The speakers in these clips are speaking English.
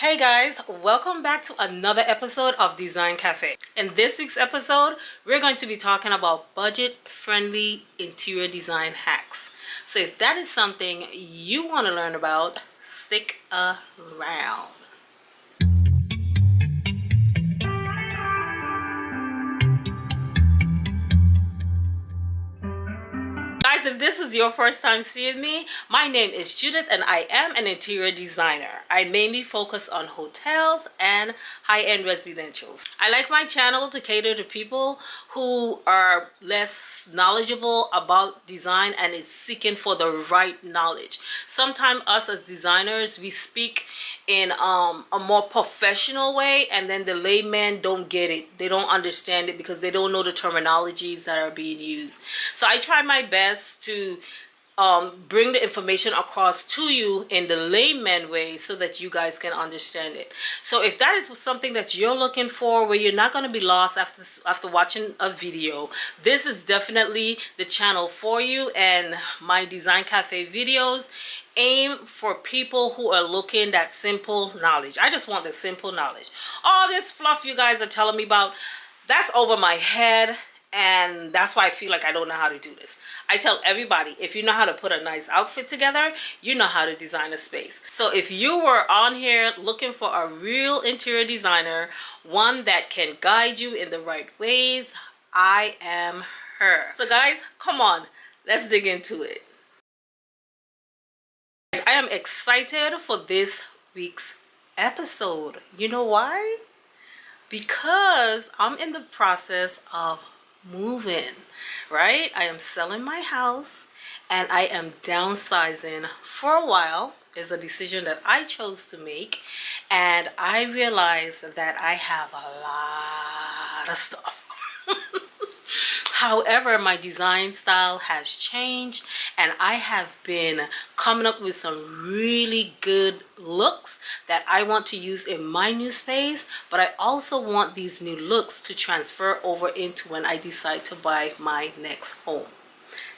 Hey guys, welcome back to another episode of Design Cafe. In this week's episode, we're going to be talking about budget-friendly interior design hacks. So if that is something you want to learn about, stick around. Guys, if this is your first time seeing me, my name is Judith and I am an interior designer. I mainly focus on hotels and high-end residentials. I like my channel to cater to people who are less knowledgeable about design and is seeking for the right knowledge. Sometimes us as designers, we speak in a more professional way, and then the layman don't get it. They don't understand it because they don't know the terminologies that are being used. So I try my best to bring the information across to you in the layman way so that you guys can understand it. So if that is something that you're looking for, where you're not going to be lost after watching a video, this is definitely the channel for you. And my Design Cafe videos aim for people who are looking that simple knowledge. I just want the simple knowledge. All this fluff you guys are telling me about, that's over my head, and that's why I feel like I don't know how to do this. I tell everybody, if you know how to put a nice outfit together, you know how to design a space. So if you were on here looking for a real interior designer, one that can guide you in the right ways, I am her. So guys, come on, let's dig into it. I am excited for this week's episode. You know why? Because I'm in the process of moving, right? I am selling my house and I am downsizing for a while. It's a decision that I chose to make, and I realized that I have a lot of stuff. However, my design style has changed and I have been coming up with some really good looks that I want to use in my new space, but I also want these new looks to transfer over into when I decide to buy my next home.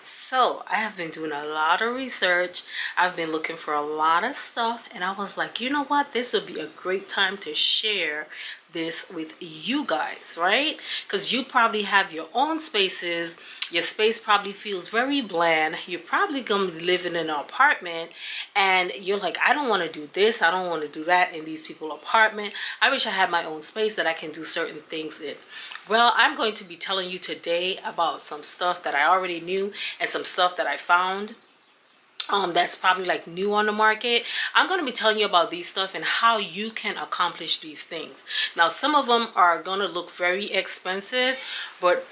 So I have been doing a lot of research. I've been looking for a lot of stuff, and I was like, you know what, this would be a great time to share this with you guys, right? Because you probably have your own spaces. Your space probably feels very bland. You're probably gonna be living in an apartment and you're like, I don't want to do this, I don't want to do that in these people's apartment. I wish I had my own space that I can do certain things in. Well, I'm going to be telling you today about some stuff that I already knew and some stuff that I found that's probably like new on the market. I'm going to be telling you about these stuff and how you can accomplish these things. Now, some of them are going to look very expensive, but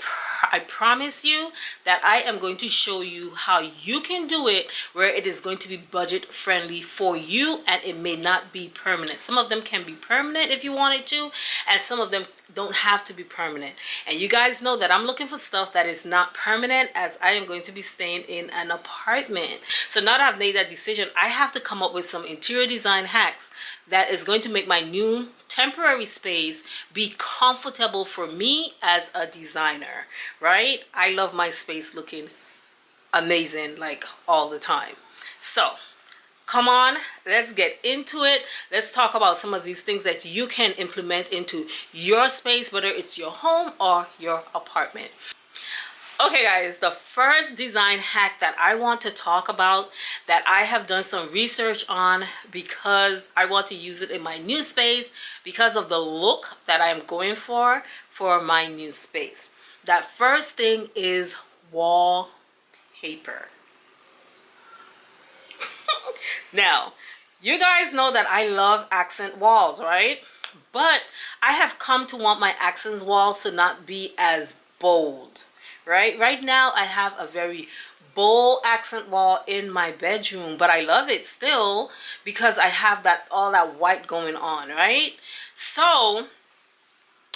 I promise you that I am going to show you how you can do it where it is going to be budget friendly for you, and it may not be permanent. Some of them can be permanent if you wanted to, and some of them don't have to be permanent. And you guys know that I'm looking for stuff that is not permanent, as I am going to be staying in an apartment. So now that I've made that decision, I have to come up with some interior design hacks that is going to make my new temporary space be comfortable for me as a designer, right? I love my space looking amazing like all the time. So come on, let's get into it. Let's talk about some of these things that you can implement into your space, whether it's your home or your apartment. Okay guys, the first design hack that I want to talk about, that I have done some research on because I want to use it in my new space because of the look that I'm going for my new space. That first thing is wallpaper. Now, you guys know that I love accent walls, right? But I have come to want my accent walls to not be as bold. Right now I have a very bold accent wall in my bedroom, but I love it still because I have all that white going on, right? So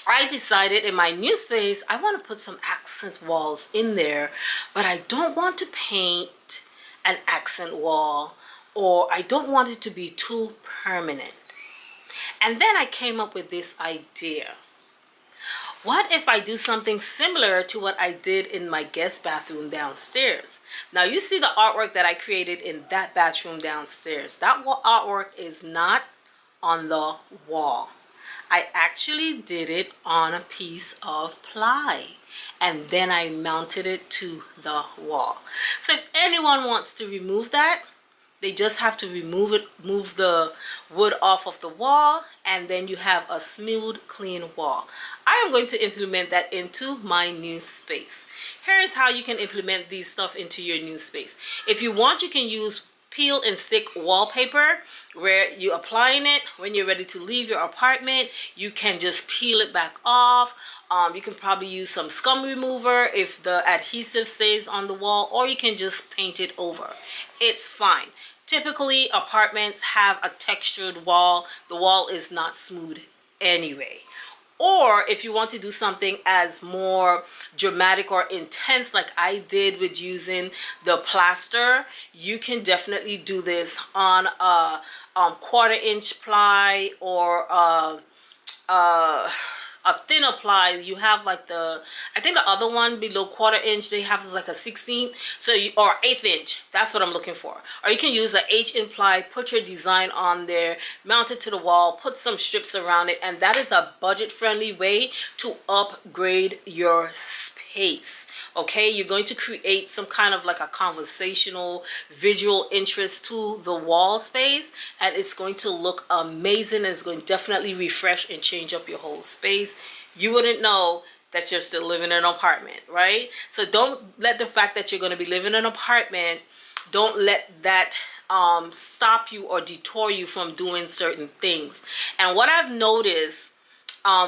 I decided in my new space I want to put some accent walls in there, but I don't want to paint an accent wall, or I don't want it to be too permanent. And then I came up with this idea. What if I do something similar to what I did in my guest bathroom downstairs? Now you see the artwork that I created in that bathroom downstairs. That artwork is not on the wall. I actually did it on a piece of ply, and then I mounted it to the wall. So if anyone wants to remove that, they just have to move the wood off of the wall, and then you have a smooth, clean wall. I am going to implement that into my new space. Here's how you can implement these stuff into your new space. If you want, you can use peel and stick wallpaper, where you're applying it when you're ready to leave your apartment. You can just peel it back off. You can probably use some scum remover if the adhesive stays on the wall, or you can just paint it over. It's fine. Typically, apartments have a textured wall. The wall is not smooth anyway. Or if you want to do something as more dramatic or intense, like I did with using the plaster, you can definitely do this on a 1/4-inch ply, or a thinner ply. You have like I think the other one below 1/4-inch, they have like a 16th, so or 1/8 inch. That's what I'm looking for. Or you can use an 1/8 ply, put your design on there, mount it to the wall, put some strips around it, and that is a budget-friendly way to upgrade your space. Okay, you're going to create some kind of like a conversational visual interest to the wall space, and it's going to look amazing, and it's going to definitely refresh and change up your whole space. You wouldn't know that you're still living in an apartment, right? So don't let the fact that you're going to be living in an apartment, don't let that stop you or detour you from doing certain things. And what I've noticed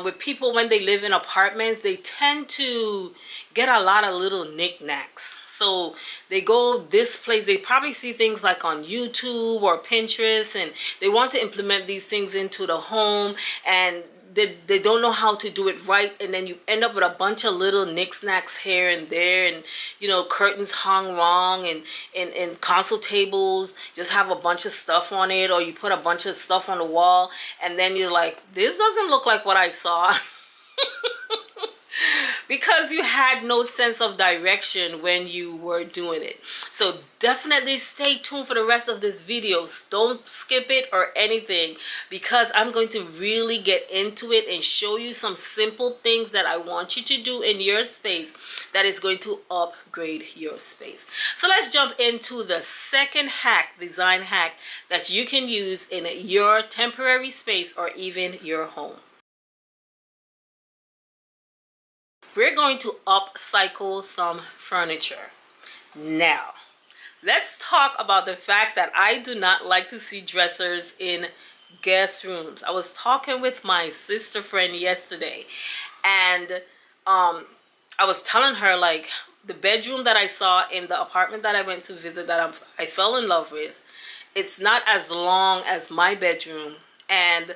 with people when they live in apartments, they tend to get a lot of little knickknacks. So they go this place, they probably see things like on YouTube or Pinterest, and they want to implement these things into the home, and they don't know how to do it right, and then you end up with a bunch of little knickknacks here and there, and you know, curtains hung wrong, and console tables just have a bunch of stuff on it, or you put a bunch of stuff on the wall, and then you're like, this doesn't look like what I saw. Because you had no sense of direction when you were doing it. So definitely stay tuned for the rest of this video. Don't skip it or anything, because I'm going to really get into it and show you some simple things that I want you to do in your space that is going to upgrade your space. So let's jump into the second hack, design hack, that you can use in your temporary space or even your home. We're going to upcycle some furniture. Now, let's talk about the fact that I do not like to see dressers in guest rooms. I was talking with my sister friend yesterday, and I was telling her, like, the bedroom that I saw in the apartment that I went to visit, that I fell in love with, it's not as long as my bedroom, and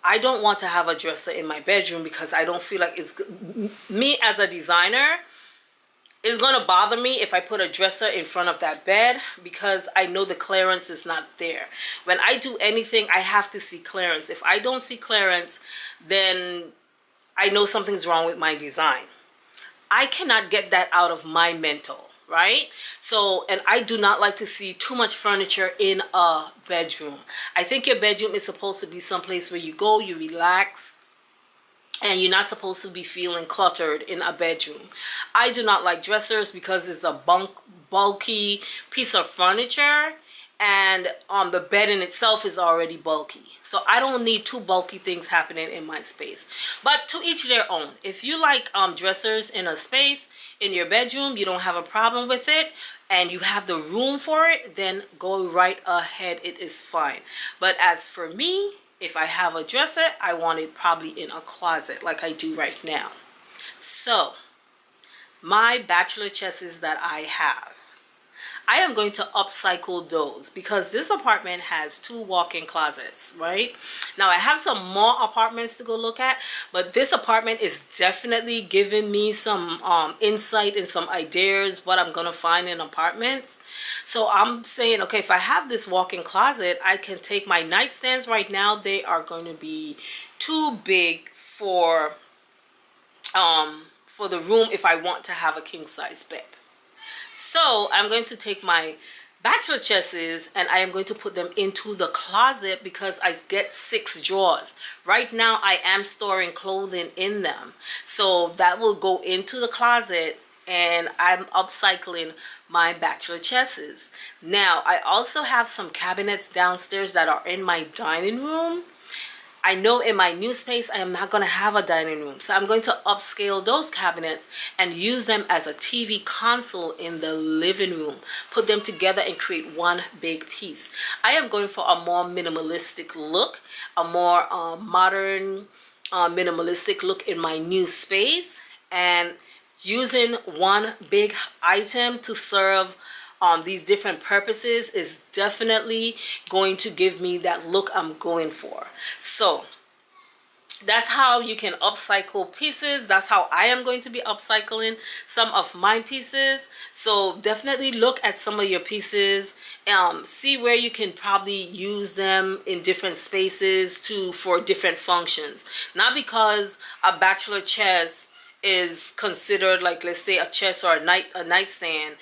I don't want to have a dresser in my bedroom because I don't feel like it's, me as a designer, it's going to bother me if I put a dresser in front of that bed, because I know the clearance is not there. When I do anything, I have to see clearance. If I don't see clearance, then I know something's wrong with my design. I cannot get that out of my mental. Right? So, and I do not like to see too much furniture in a bedroom. I think your bedroom is supposed to be someplace where you go, you relax, and you're not supposed to be feeling cluttered in a bedroom. I do not like dressers because it's a bulky piece of furniture, and the bed in itself is already bulky. So I don't need two bulky things happening in my space. But to each their own. If you like dressers in a space, in your bedroom, you don't have a problem with it, and you have the room for it, then go right ahead. It is fine. But as for me, if I have a dresser, I want it probably in a closet like I do right now. So my bachelor chests that I have, I am going to upcycle those because this apartment has 2 walk-in closets, right? Now I have some more apartments to go look at, but this apartment is definitely giving me some insight and some ideas what I'm gonna find in apartments. So I'm saying, okay, if I have this walk-in closet, I can take my nightstands. Right now they are going to be too big for the room if I want to have a king-size bed. So I'm going to take my bachelor chests, and I am going to put them into the closet because I get 6 drawers. Right now I am storing clothing in them, so that will go into the closet, and I'm upcycling my bachelor chests. Now I also have some cabinets downstairs that are in my dining room. I know in my new space I am not going to have a dining room, so I'm going to upscale those cabinets and use them as a TV console in the living room. Put them together and create one big piece. I am going for a more minimalistic look, a more modern minimalistic look in my new space, and using one big item to serve these different purposes is definitely going to give me that look I'm going for. So that's how you can upcycle pieces. That's how I am going to be upcycling some of my pieces. So definitely look at some of your pieces, see where you can probably use them in different spaces for different functions. Not because a bachelor chest is considered, like, let's say, a chest or a nightstand.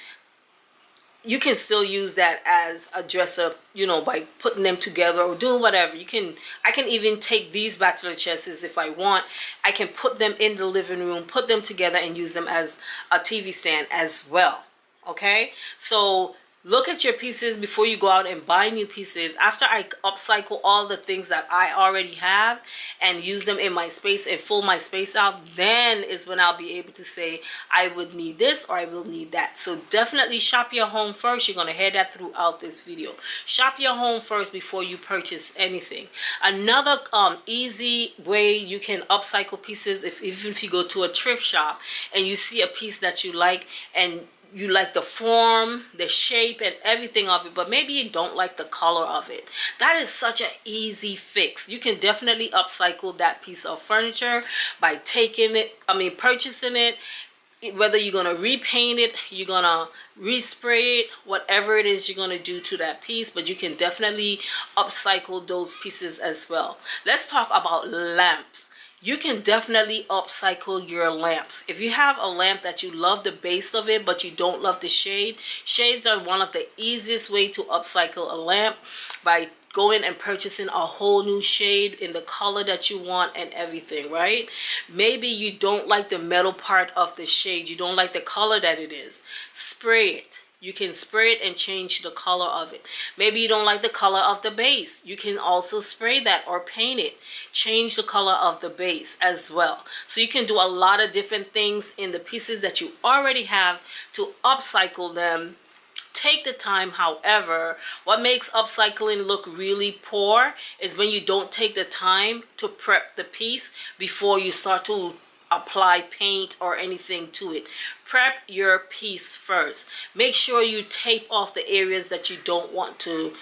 You can still use that as a dresser, you know, by putting them together or doing whatever. I can even take these bachelor chests if I want. I can put them in the living room, put them together, and use them as a TV stand as well. Okay, so look at your pieces before you go out and buy new pieces. After I upcycle all the things that I already have and use them in my space and fill my space out, then is when I'll be able to say I would need this or I will need that. So definitely shop your home first. You're going to hear that throughout this video. Shop your home first before you purchase anything. Another easy way you can upcycle pieces, even if you go to a thrift shop and you see a piece that you like, and you like the form, the shape, and everything of it, but maybe you don't like the color of it. That is such an easy fix. You can definitely upcycle that piece of furniture by purchasing it. Whether you're going to repaint it, you're going to respray it, whatever it is you're going to do to that piece, but you can definitely upcycle those pieces as well. Let's talk about lamps. You can definitely upcycle your lamps. If you have a lamp that you love the base of it, but you don't love the shade, shades are one of the easiest way to upcycle a lamp, by going and purchasing a whole new shade in the color that you want and everything, right? Maybe you don't like the metal part of the shade. You don't like the color that it is. Spray it. You can spray it and change the color of it. Maybe you don't like the color of the base. You can also spray that or paint it. Change the color of the base as well. So you can do a lot of different things in the pieces that you already have to upcycle them. Take the time. However, what makes upcycling look really poor is when you don't take the time to prep the piece before you start to apply paint or anything to it. Prep your piece first. Make sure you tape off the areas that you don't want to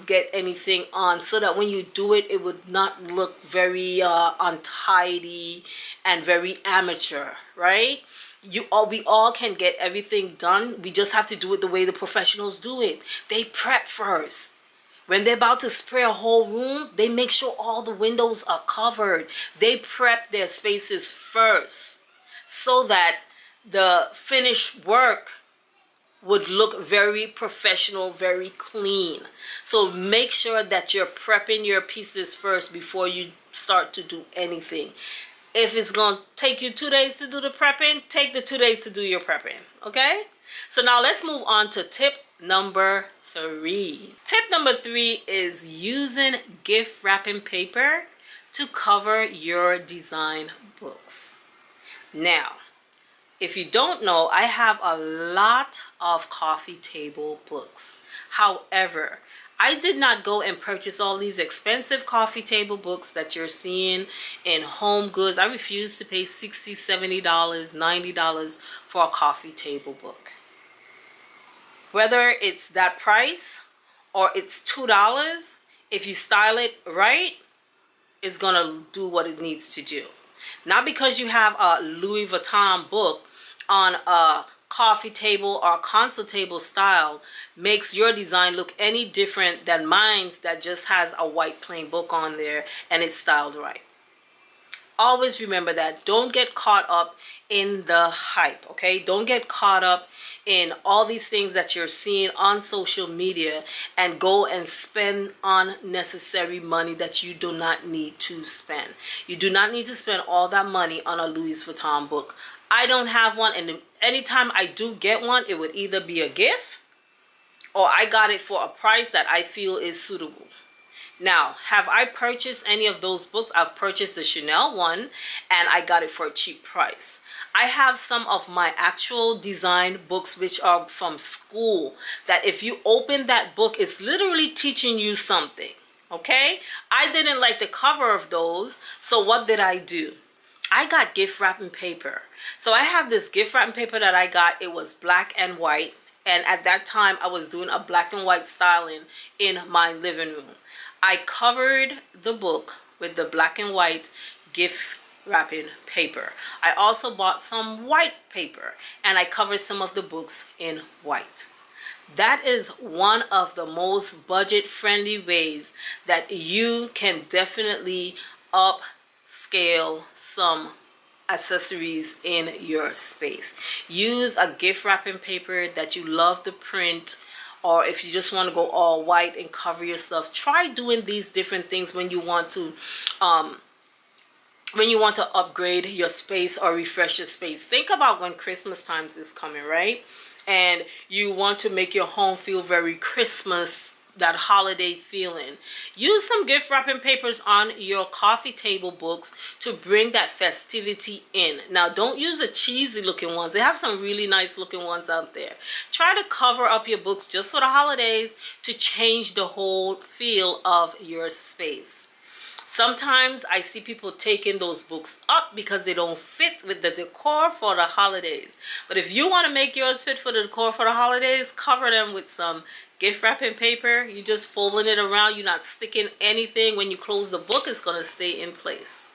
get anything on, so that when you do it, it would not look very untidy and very amateur, right? We all can get everything done. We just have to do it the way the professionals do it. They prep first. When they're about to spray a whole room, they make sure all the windows are covered. They prep their spaces first so that the finished work would look very professional, very clean. So make sure that you're prepping your pieces first before you start to do anything. If it's going to take you 2 days to do the prepping, take the 2 days to do your prepping, okay? So now let's move on to tip number 3. Tip number 3 is using gift wrapping paper to cover your design books. Now, if you don't know, I have a lot of coffee table books. However, I did not go and purchase all these expensive coffee table books that you're seeing in Home Goods. I refuse to pay $60, $70, $90 for a coffee table book. Whether it's that price or it's $2, if you style it right, it's gonna do what it needs to do. Not because you have a Louis Vuitton book on a coffee table or console table style makes your design look any different than mine's that just has a white plain book on there and it's styled right. Always remember that. Don't get caught up in the hype, okay? Don't get caught up in all these things that you're seeing on social media and go and spend unnecessary money that you do not need to spend. You do not need to spend all that money on a Louis Vuitton book. I don't have one, and anytime I do get one, it would either be a gift or I got it for a price that I feel is suitable. Now, have I purchased any of those books? I've purchased the Chanel one and I got it for a cheap price. I have some of my actual design books which are from school that if you open that book, it's literally teaching you something, okay? I didn't like the cover of those, so what did I do? I got gift wrapping paper. So I have this gift wrapping paper that I got. It was black and white, and at that time I was doing a black and white styling in my living room. I covered the book with the black and white gift wrapping paper. I also bought some white paper and I covered some of the books in white. That is one of the most budget friendly ways that you can definitely upscale some accessories in your space. Use a gift wrapping paper that you love the print, or if you just want to go all white and cover your stuff. Try doing these different things when you want to upgrade your space or refresh your space. Think about when Christmas times is coming, right? And you want to make your home feel very Christmas, that holiday feeling. Use some gift wrapping papers on your coffee table books to bring that festivity in. Now, don't use the cheesy looking ones. They have some really nice looking ones out there. Try to cover up your books just for the holidays to change the whole feel of your space. Sometimes I see people taking those books up because they don't fit with the decor for the holidays. But if you want to make yours fit for the decor for the holidays, cover them with some gift wrapping paper. You just folding it around. You're not sticking anything. When you close the book, it's going to stay in place.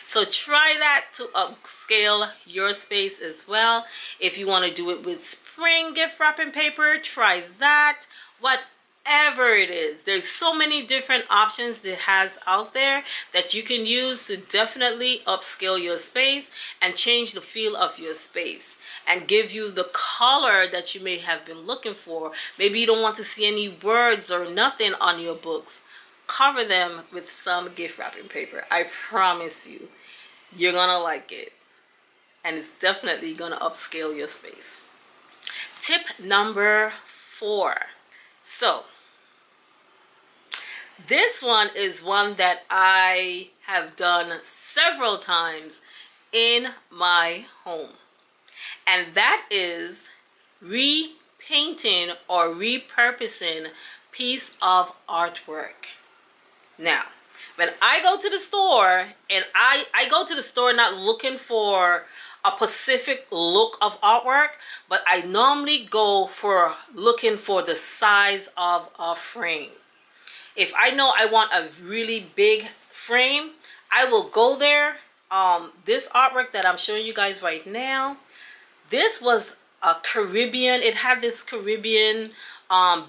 So try that to upscale your space as well. If you want to do it with spring gift wrapping paper, try that. Whatever it is, there's so many different options that has out there that you can use to definitely upscale your space and change the feel of your space and give you the color that you may have been looking for. Maybe you don't want to see any words or nothing on your books. Cover them with some gift wrapping paper. I promise you, you're gonna like it, and it's definitely gonna upscale your space. Tip number 4. So this one is one that I have done several times in my home, and that is repainting or repurposing piece of artwork. Now, when I go to the store, and I go to the store not looking for a specific look of artwork, but I normally go for looking for the size of a frame. If I know I want a really big frame, I will go there. This artwork that I'm showing you guys right now, this was a Caribbean. It had this Caribbean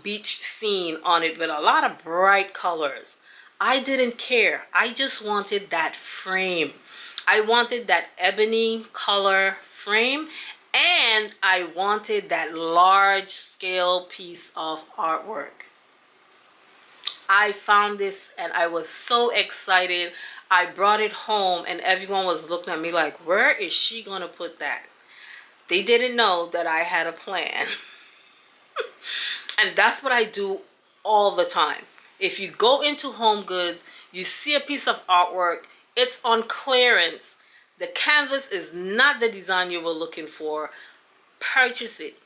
beach scene on it with a lot of bright colors. I didn't care. I just wanted that frame. I wanted that ebony color frame, and I wanted that large scale piece of artwork. I found this and I was so excited. I brought it home and everyone was looking at me like, where is she gonna put that? They didn't know that I had a plan. And that's what I do all the time. If you go into Home Goods, you see a piece of artwork, it's on clearance, the canvas is not the design you were looking for, purchase it.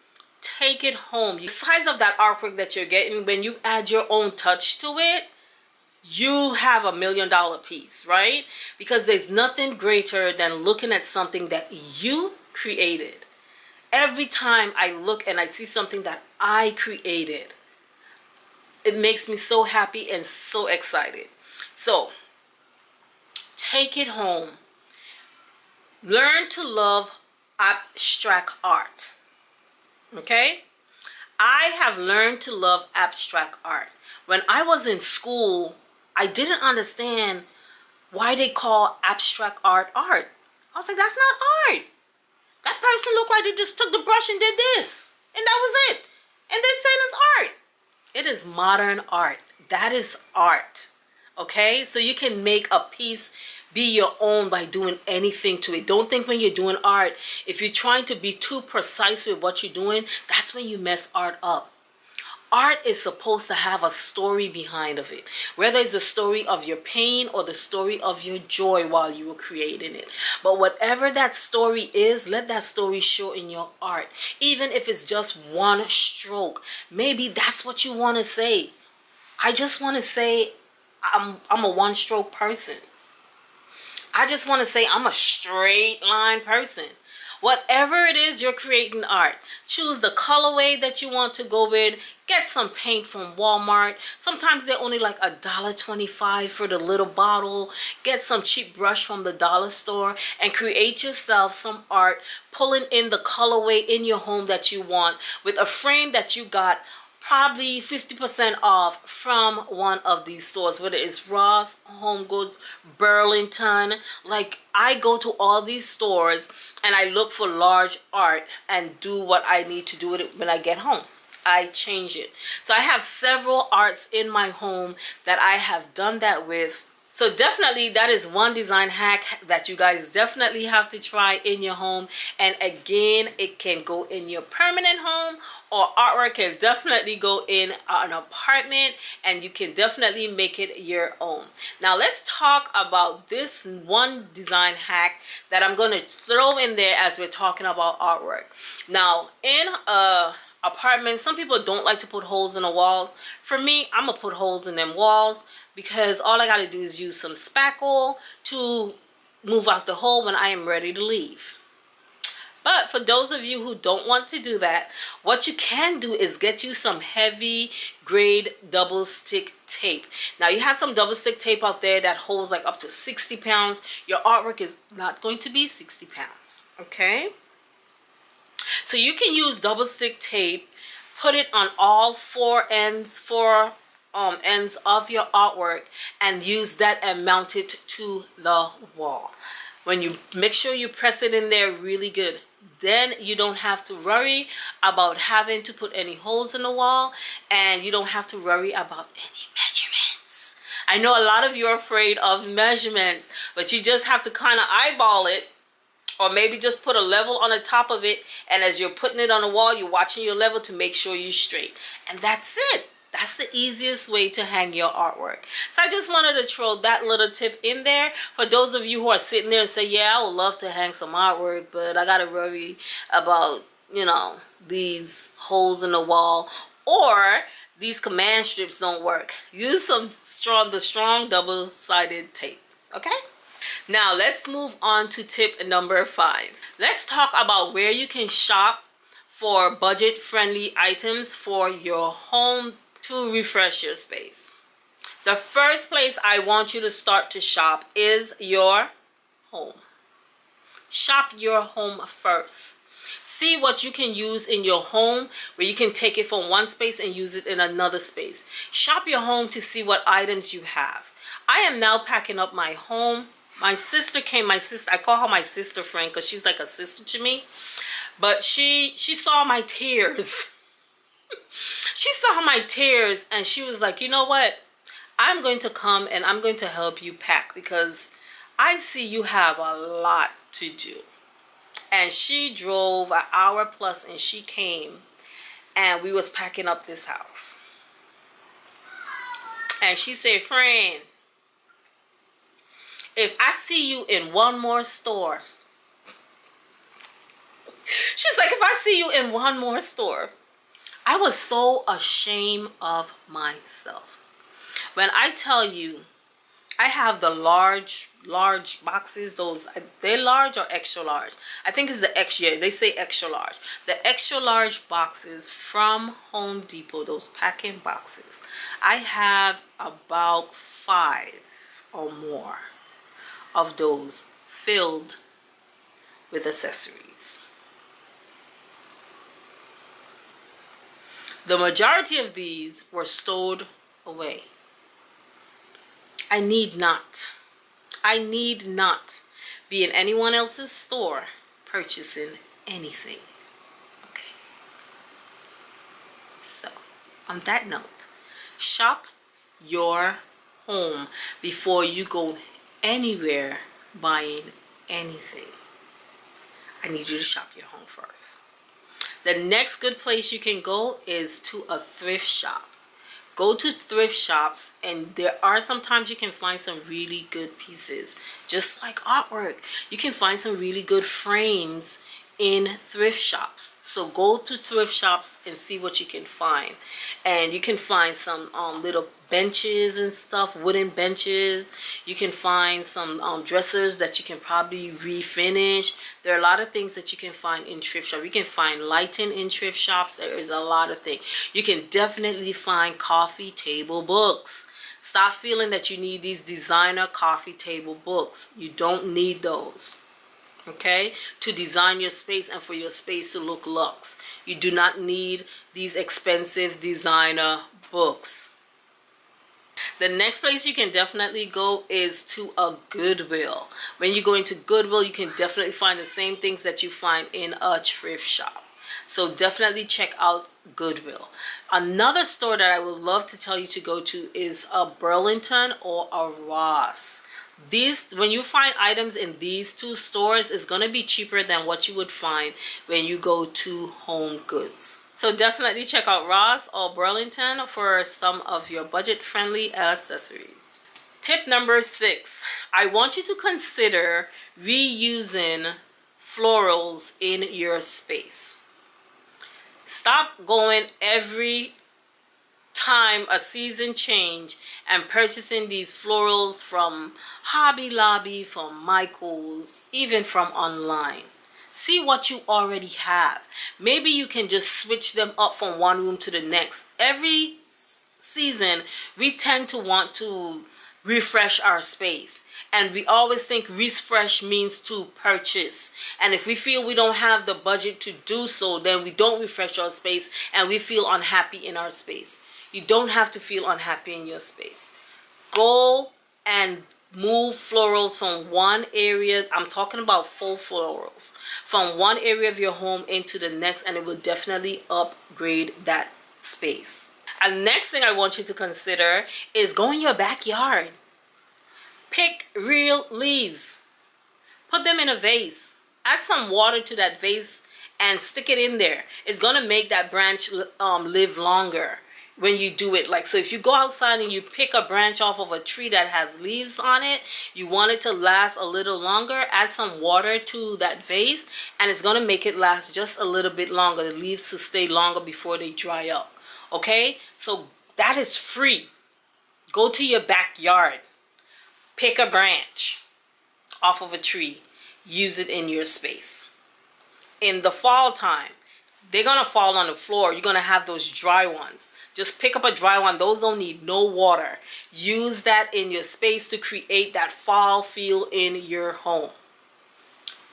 Take it home. The size of that artwork that you're getting, when you add your own touch to it, you have $1 million piece, right? Because there's nothing greater than looking at something that you created. Every time I look and I see something that I created, it makes me so happy and so excited. So take it home. Learn to love abstract art. Okay? I have learned to love abstract art. When I was in school, I didn't understand why they call abstract art art. I was like, that's not art. That person looked like they just took the brush and did this. And that was it. And they saying it's art. It is modern art. That is art. Okay? So you can make a piece be your own by doing anything to it. Don't think when you're doing art, if you're trying to be too precise with what you're doing, that's when you mess art up. Art is supposed to have a story behind of it, whether it's the story of your pain or the story of your joy while you were creating it. But whatever that story is, let that story show in your art. Even if it's just one stroke, maybe that's what you want to say. I just want to say I'm a one stroke person. I just want to say I'm a straight line person. Whatever it is you're creating art, choose the colorway that you want to go with. Get some paint from Walmart. Sometimes they're only like $1.25 for the little bottle. Get some cheap brush from the dollar store and create yourself some art, pulling in the colorway in your home that you want with a frame that you got probably 50% off from one of these stores, whether it's Ross, Home Goods, Burlington. Like, I go to all these stores and I look for large art and do what I need to do with it when I get home. I change it. So I have several arts in my home that I have done that with. So definitely that is one design hack that you guys definitely have to try in your home. And again, it can go in your permanent home, or artwork can definitely go in an apartment, and you can definitely make it your own. Now let's talk about this one design hack that I'm going to throw in there as we're talking about artwork. Now in apartments, some people don't like to put holes in the walls. For me, I'm gonna put holes in them walls because all I gotta do is use some spackle to move out the hole when I am ready to leave. But for those of you who don't want to do that, what you can do is get you some heavy grade double stick tape. Now you have some double stick tape out there that holds like up to 60 pounds. Your artwork is not going to be 60 pounds, okay? So you can use double stick tape, put it on all four ends of your artwork, and use that and mount it to the wall. When you make sure you press it in there really good, then you don't have to worry about having to put any holes in the wall, and you don't have to worry about any measurements. I know a lot of you are afraid of measurements, but you just have to kind of eyeball it. Or maybe just put a level on the top of it, and as you're putting it on the wall, you're watching your level to make sure you're straight. And that's it. That's the easiest way to hang your artwork. So I just wanted to throw that little tip in there for those of you who are sitting there and say, yeah, I would love to hang some artwork, but I got to worry about, you know, these holes in the wall, or these command strips don't work. Use the strong double-sided tape, okay? Now let's move on to tip number 5. Let's talk about where you can shop for budget-friendly items for your home to refresh your space. The first place I want you to start to shop is your home. Shop your home first. See what you can use in your home where you can take it from one space and use it in another space. Shop your home to see what items you have. I am now packing up my home. My sister came, I call her my sister friend because she's like a sister to me. But she saw my tears. She saw my tears and she was like, you know what? I'm going to come and I'm going to help you pack because I see you have a lot to do. And she drove an hour plus and she came and we was packing up this house. And she said, friend, if I see you in one more store, she's like, if I see you in one more store, I was so ashamed of myself. When I tell you, I have the large boxes, those, they're large or extra large? I think it's the extra, yeah, they say extra large. The extra large boxes from Home Depot, those packing boxes. I have about 5 or more of those filled with accessories. The majority of these were stowed away. I need not. I need not be in anyone else's store purchasing anything. Okay. So, on that note, shop your home before you go anywhere buying anything. I need you to shop your home first. The next good place you can go is to a thrift shop. Go to thrift shops, and there are sometimes you can find some really good pieces, just like artwork. You can find some really good frames in thrift shops. So go to thrift shops and see what you can find. And you can find some little benches and stuff, wooden benches. You can find some dressers that you can probably refinish. There are a lot of things that you can find in thrift shops. You can find lighting in thrift shops. There is a lot of things. You can definitely find coffee table books. Stop feeling that you need these designer coffee table books. You don't need those. Okay, to design your space and for your space to look luxe. You do not need these expensive designer books. The next place you can definitely go is to a Goodwill. When you go into Goodwill, you can definitely find the same things that you find in a thrift shop. So definitely check out Goodwill. Another store that I would love to tell you to go to is a Burlington or a Ross. When you find items in these two stores, it's going to be cheaper than what you would find when you go to Home Goods. So definitely check out Ross or Burlington for some of your budget-friendly accessories. Tip number 6. I want you to consider reusing florals in your space. Stop going every time a season change and purchasing these florals from Hobby Lobby, from Michael's, even from online. See what you already have. Maybe you can just switch them up from one room to the next. Every season we tend to want to refresh our space, and we always think refresh means to purchase. And if we feel we don't have the budget to do so, then we don't refresh our space and we feel unhappy in our space. You don't have to feel unhappy in your space. Go and move florals from one area. I'm talking about faux florals, from one area of your home into the next, and it will definitely upgrade that space. And next thing I want you to consider is go in your backyard. Pick real leaves. Put them in a vase. Add some water to that vase and stick it in there. It's going to make that branch live longer when you do it. Like, so if you go outside and you pick a branch off of a tree that has leaves on it, you want it to last a little longer, add some water to that vase, and it's going to make it last just a little bit longer. The leaves to stay longer before they dry up. Okay, so that is free. Go to your backyard, pick a branch off of a tree, use it in your space. In the fall time, they're gonna fall on the floor. You're gonna have those dry ones. Just pick up a dry one. Those don't need no water. Use that in your space to create that fall feel in your home.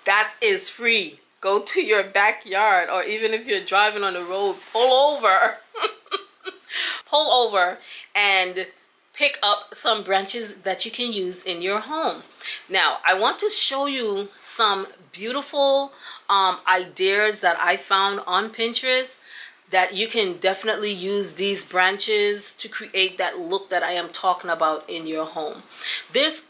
That is free. Go to your backyard, or even if you're driving on the road, pull over. Pull over and pick up some branches that you can use in your home. Now, I want to show you some beautiful ideas that I found on Pinterest that you can definitely use these branches to create that look that I am talking about in your home. This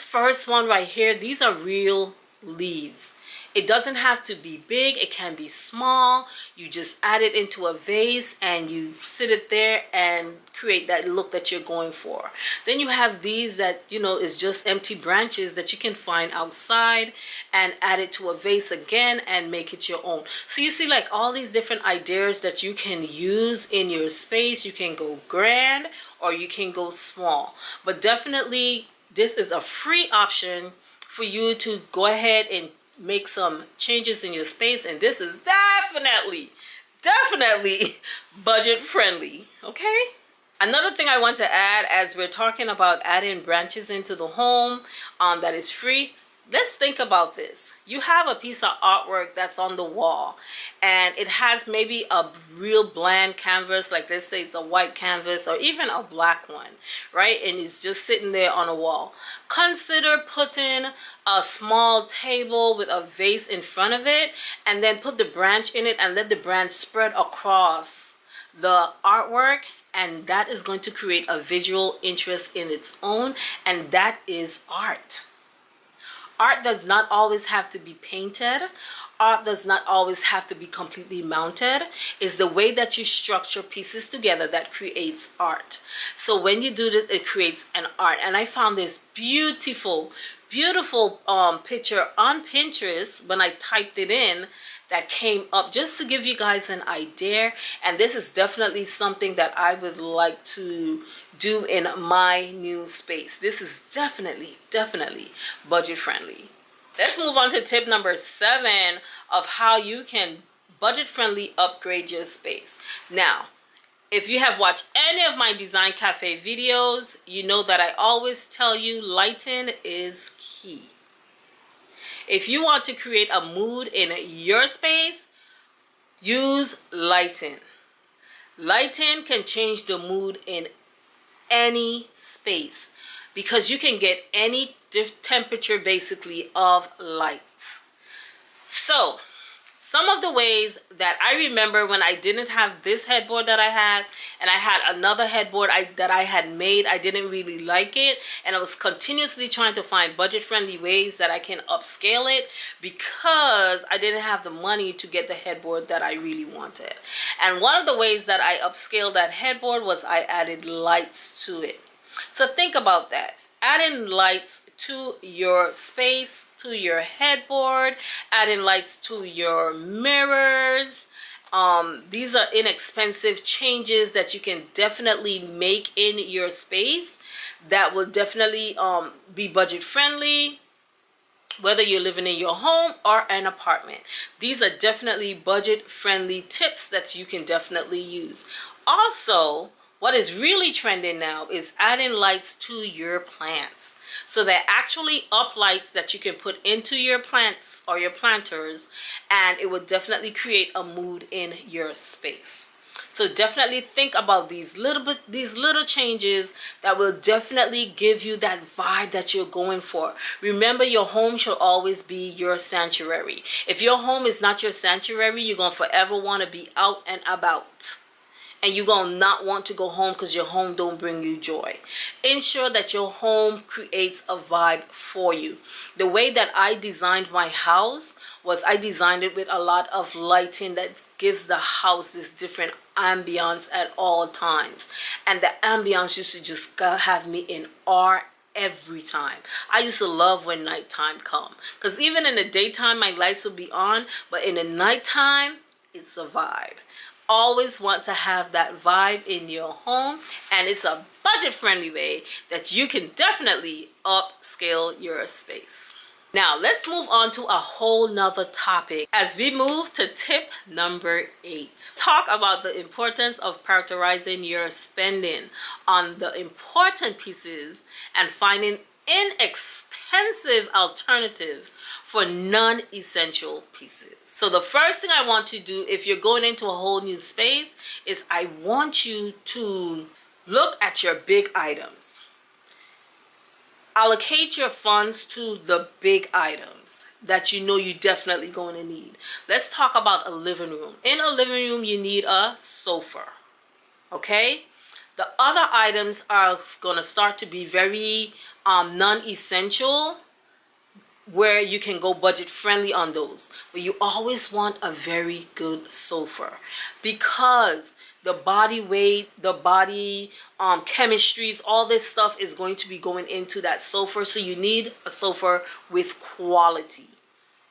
first one right here, these are real leaves. It doesn't have to be big, it can be small. You just add it into a vase and you sit it there and create that look that you're going for. Then you have these that, you know, is just empty branches that you can find outside and add it to a vase again and make it your own. So you see, like, all these different ideas that you can use in your space. You can go grand or you can go small, but definitely this is a free option for you to go ahead and make some changes in your space, and this is definitely budget friendly. Okay, another thing I want to add, as we're talking about adding branches into the home that is free, let's think about this. You have a piece of artwork that's on the wall, and it has maybe a real bland canvas, like let's say it's a white canvas or even a black one, right? And it's just sitting there on a wall. Consider putting a small table with a vase in front of it, and then put the branch in it and let the branch spread across the artwork, and that is going to create a visual interest in its own, and that is art. Art does not always have to be painted. Art does not always have to be completely mounted. It's the way that you structure pieces together that creates art. So when you do this, it creates an art. And I found this beautiful picture on Pinterest when I typed it in, that came up, just to give you guys an idea. And this is definitely something that I would like to do in my new space. This is definitely budget friendly. Let's move on to tip number 7 of how you can budget friendly upgrade your space. Now, if you have watched any of my Design Cafe videos, you know that I always tell you lighting is key. If you want to create a mood in your space, use lighting. Lighting can change the mood in any space because you can get any temperature basically of lights. So some of the ways that I remember when I didn't have this headboard that I had, and I had another headboard that I had made, I didn't really like it, and I was continuously trying to find budget-friendly ways that I can upscale it because I didn't have the money to get the headboard that I really wanted. And one of the ways that I upscaled that headboard was I added lights to it. So think about that. Adding lights to your space, to your headboard, adding lights to your mirrors. These are inexpensive changes that you can definitely make in your space that will definitely be budget friendly, whether you're living in your home or an apartment. These are definitely budget friendly tips that you can definitely use. Also, what is really trending now is adding lights to your plants. So they're actually up lights that you can put into your plants or your planters, and it will definitely create a mood in your space. So definitely think about these little changes that will definitely give you that vibe that you're going for. Remember, your home should always be your sanctuary. If your home is not your sanctuary, you're going to forever want to be out and about. And you're going to not want to go home because your home don't bring you joy. Ensure that your home creates a vibe for you. The way that I designed my house was I designed it with a lot of lighting that gives the house this different ambiance at all times. And the ambiance used to just have me in awe every time. I used to love when nighttime come, because even in the daytime my lights would be on, but in the nighttime it's a vibe. Always want to have that vibe in your home, and it's a budget friendly way that you can definitely upscale your space. Now let's move on to a whole nother topic as we move to tip number 8. Talk about the importance of prioritizing your spending on the important pieces and finding inexpensive alternative for non-essential pieces. So the first thing I want to do if you're going into a whole new space is I want you to look at your big items. Allocate your funds to the big items that you know you're definitely going to need. Let's talk about a living room. In a living room, you need a sofa. Okay? The other items are going to start to be very non-essential, where you can go budget friendly on those. But you always want a very good sofa, because the body weight, the body chemistries, all this stuff is going to be going into that sofa. So you need a sofa with quality.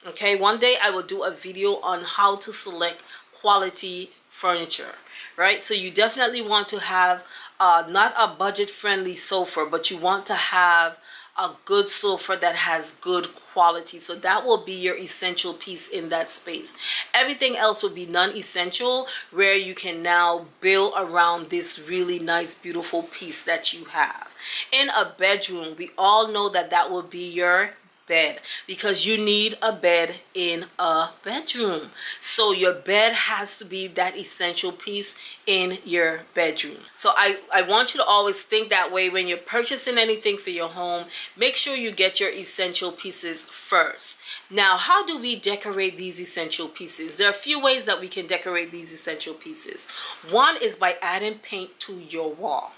Okay, one day I will do a video on how to select quality furniture, right? So you definitely want to have not a budget friendly sofa, but you want to have a good sofa that has good quality. So that will be your essential piece in that space. Everything else will be non-essential, where you can now build around this really nice, beautiful piece that you have. In a bedroom, we all know that that will be your bed, because you need a bed in a bedroom. So your bed has to be that essential piece in your bedroom. So I want you to always think that way when you're purchasing anything for your home. Make sure you get your essential pieces first. Now, how do we decorate these essential pieces? There are a few ways that we can decorate these essential pieces. One is by adding paint to your wall.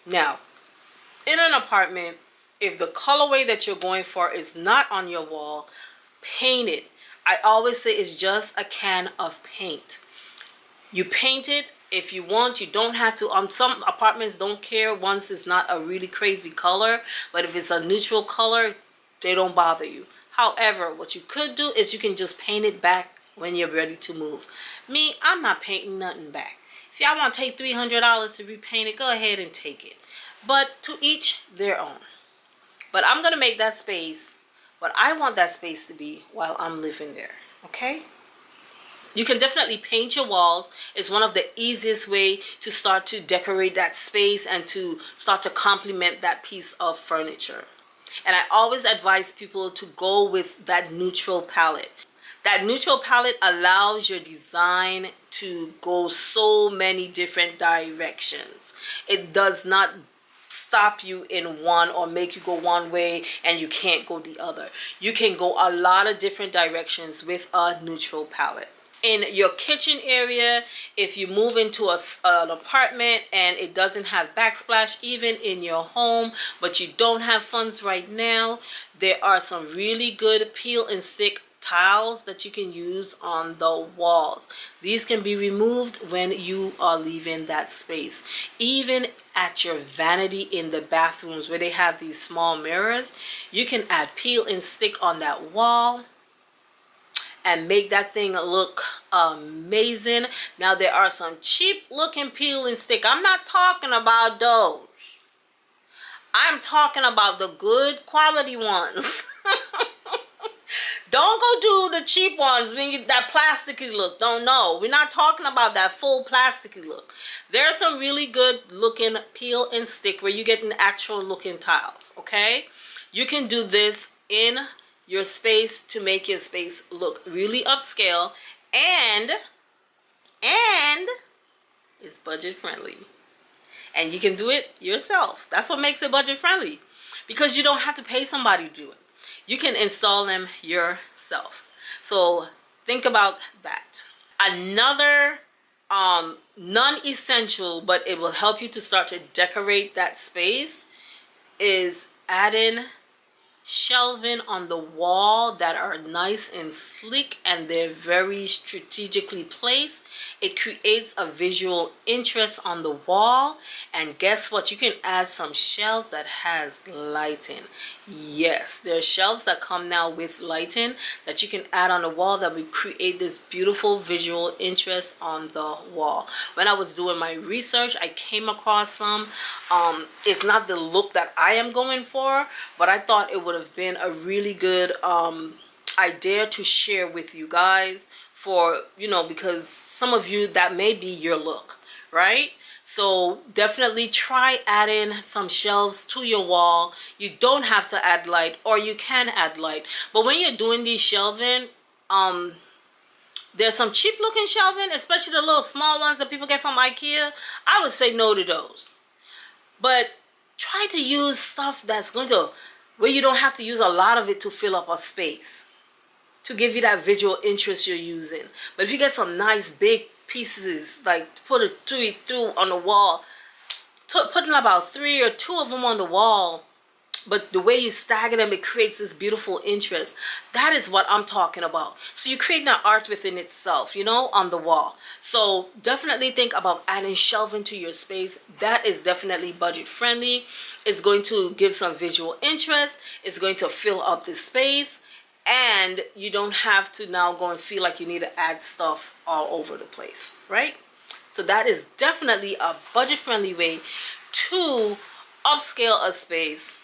Now, in an apartment, if the colorway that you're going for is not on your wall, paint it. I always say it's just a can of paint. You paint it if you want. You don't have to. Some apartments don't care once it's not a really crazy color, but if it's a neutral color, they don't bother you. However, what you could do is you can just paint it back when you're ready to move. Me, I'm not painting nothing back. If y'all want to take $300 to repaint it, go ahead and take it. But to each their own. But I'm going to make that space what I want that space to be while I'm living there. Okay? You can definitely paint your walls. It's one of the easiest way to start to decorate that space and to start to complement that piece of furniture. And I always advise people to go with that neutral palette. That neutral palette allows your design to go so many different directions. It does not stop you in one or make you go one way and you can't go the other. You can go a lot of different directions with a neutral palette. In your kitchen area, if you move into an apartment and it doesn't have backsplash, even in your home, but you don't have funds right now, there are some really good peel and stick tiles that you can use on the walls. These can be removed when you are leaving that space. Even at your vanity in the bathrooms where they have these small mirrors, you can add peel and stick on that wall and make that thing look amazing. Now, there are some cheap looking peel and stick. I'm not talking about those. I'm talking about the good quality ones. Don't go do the cheap ones when you that plasticky look. Don't know. We're not talking about that full plasticky look. There are some really good looking peel and stick where you get an actual looking tiles. Okay, you can do this in your space to make your space look really upscale, and it's budget friendly. And you can do it yourself. That's what makes it budget friendly, because you don't have to pay somebody to do it. You can install them yourself. So think about that. Another non-essential, but it will help you to start to decorate that space, is adding shelving on the wall that are nice and sleek, and they're very strategically placed. It creates a visual interest on the wall. And guess what? You can add some shelves that has lighting. Yes, there are shelves that come now with lighting that you can add on the wall that will create this beautiful visual interest on the wall. When I was doing my research, I came across some. It's not the look that I am going for, but I thought it would have been a really good idea to share with you guys, for, you know, because some of you that may be your look, right? So definitely try adding some shelves to your wall. You don't have to add light, or you can add light. But when you're doing these shelving, there's some cheap looking shelving, especially the little small ones that people get from IKEA. I would say no to those. But try to use stuff that's going to, where you don't have to use a lot of it to fill up a space, to give you that visual interest you're using. But if you get some nice big pieces, like put it through on the wall, putting about 3 or 2 of them on the wall, but the way you stagger them, it creates this beautiful interest. That is what I'm talking about. So you're creating an art within itself, you know, on the wall. So definitely think about adding shelving to your space. That is definitely budget friendly. It's going to give some visual interest. It's going to fill up the space. And you don't have to now go and feel like you need to add stuff all over the place, right? So that is definitely a budget-friendly way to upscale a space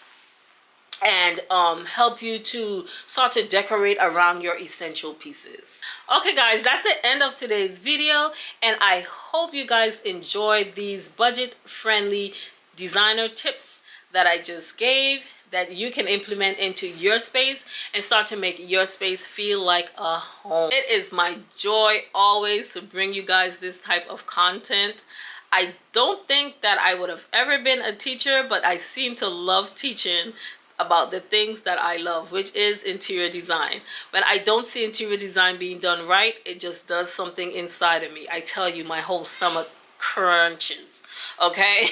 and help you to start to decorate around your essential pieces. Okay guys, that's the end of today's video, and I hope you guys enjoyed these budget-friendly designer tips that I just gave that you can implement into your space and start to make your space feel like a home. It is my joy always to bring you guys this type of content. I don't think that I would have ever been a teacher, but I seem to love teaching about the things that I love, which is interior design. When I don't see interior design being done right, it just does something inside of me. I tell you, my whole stomach crunches. Okay.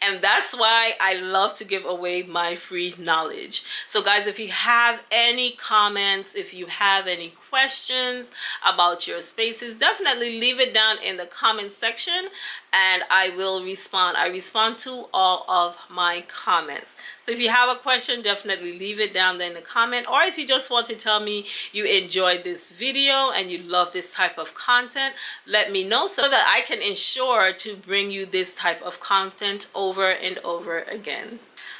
And that's why I love to give away my free knowledge. So guys, if you have any comments, if you have any questions about your spaces, definitely leave it down in the comment section and I will respond. I respond to all of my comments. So if you have a question, definitely leave it down there in the comment, or if you just want to tell me you enjoyed this video and you love this type of content, let me know so that I can ensure to bring you this type of content over and over again.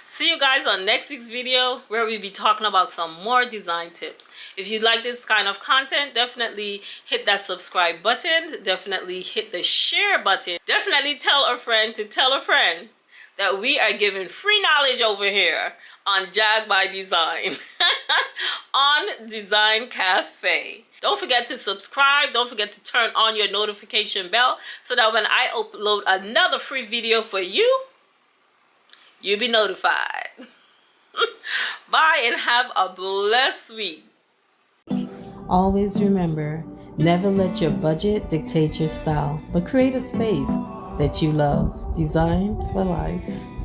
See you guys on next week's video where we'll be talking about some more design tips. If you like this kind of content, definitely hit that subscribe button. Definitely hit the share button. Definitely tell a friend to tell a friend that we are giving free knowledge over here on JAG by Design on Design Cafe. Don't forget to subscribe. Don't forget to turn on your notification bell so that when I upload another free video for you, you'll be notified. Bye and have a blessed week. Always remember, never let your budget dictate your style, but create a space that you love. Design for life.